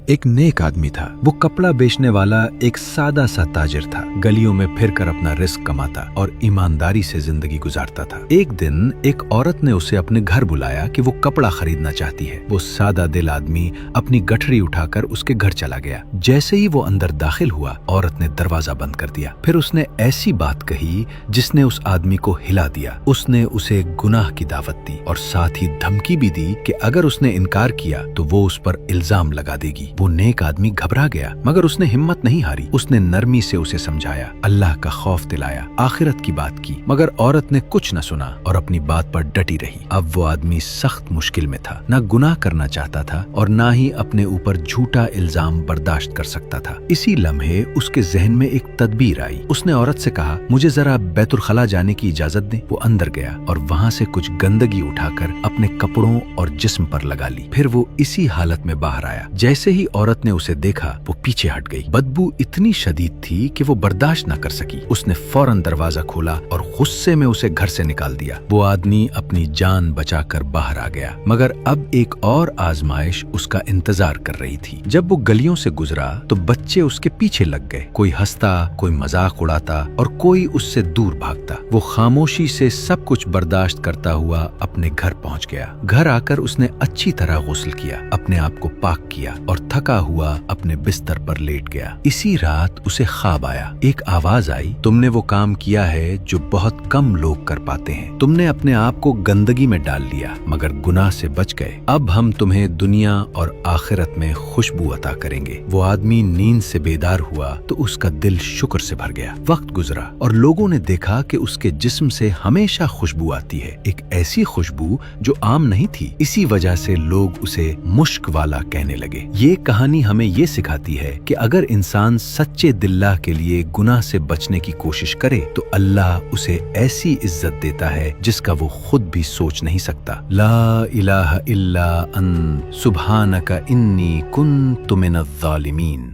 ایک نیک آدمی تھا۔ وہ کپڑا بیچنے والا ایک سادہ سا تاجر تھا۔ گلیوں میں پھر کر اپنا رزق کماتا اور ایمانداری سے زندگی گزارتا تھا۔ ایک دن ایک عورت نے اسے اپنے گھر بلایا کہ وہ کپڑا خریدنا چاہتی ہے۔ وہ سادہ دل آدمی اپنی گٹھڑی اٹھا کر اس کے گھر چلا گیا۔ جیسے ہی وہ اندر داخل ہوا، عورت نے دروازہ بند کر دیا۔ پھر اس نے ایسی بات کہی جس نے اس آدمی کو ہلا دیا۔ اس نے اسے گناہ کی دعوت دی اور ساتھ ہی دھمکی بھی دی کہ اگر اس نے انکار کیا تو وہ اس پر الزام لگا دے گی۔ وہ نیک آدمی گھبرا گیا، مگر اس نے ہمت نہیں ہاری۔ اس نے نرمی سے اسے سمجھایا، اللہ کا خوف دلایا، آخرت کی بات کی، مگر عورت نے کچھ نہ سنا اور اپنی بات پر ڈٹی رہی۔ اب وہ آدمی سخت مشکل میں تھا، نہ گناہ کرنا چاہتا تھا اور نہ ہی اپنے اوپر جھوٹا الزام برداشت کر سکتا تھا۔ اسی لمحے اس کے ذہن میں ایک تدبیر آئی۔ اس نے عورت سے کہا، مجھے ذرا بیت الخلا جانے کی اجازت دیں۔ وہ اندر گیا اور وہاں سے کچھ گندگی اٹھا کر اپنے کپڑوں اور جسم پر لگا لی۔ پھر وہ اسی حالت میں باہر آیا۔ جیسے ہی عورت نے اسے دیکھا، وہ پیچھے ہٹ گئی۔ بدبو اتنی شدید تھی کہ وہ برداشت نہ کر سکی۔ اس نے فوراً دروازہ کھولا اور غصے میں اسے گھر سے نکال دیا۔ وہ آدمی اپنی جان بچا کر باہر آ گیا، مگر اب ایک اور آزمائش اس کا انتظار کر رہی تھی۔ جب وہ گلیوں سے گزرا تو بچے اس کے پیچھے لگ گئے۔ کوئی ہنستا، کوئی مذاق اڑاتا اور کوئی اس سے دور بھاگتا۔ وہ خاموشی سے سب کچھ برداشت کرتا ہوا اپنے گھر پہنچ گیا۔ گھر آ کر اس نے اچھی طرح غسل کیا، اپنے آپ کو پاک کیا اور تھکا ہوا اپنے بستر پر لیٹ گیا۔ اسی رات اسے خواب آیا۔ ایک آواز آئی، تم نے وہ کام کیا ہے جو بہت کم لوگ کر پاتے ہیں۔ تم نے اپنے آپ کو گندگی میں ڈال لیا مگر گناہ سے بچ گئے۔ اب ہم تمہیں دنیا اور آخرت میں خوشبو عطا کریں گے۔ وہ آدمی نیند سے بیدار ہوا تو اس کا دل شکر سے بھر گیا۔ وقت گزرا اور لوگوں نے دیکھا کہ اس کے جسم سے ہمیشہ خوشبو آتی ہے، ایک ایسی خوشبو جو عام نہیں تھی۔ اسی وجہ سے لوگ اسے مشک والا کہنے لگے۔ یہ کہانی ہمیں یہ سکھاتی ہے کہ اگر انسان سچے دلہ کے لیے گناہ سے بچنے کی کوشش کرے تو اللہ اسے ایسی عزت دیتا ہے جس کا وہ خود بھی سوچ نہیں سکتا۔ لا الہ الا انت سبحانک انی کنت من الظالمین۔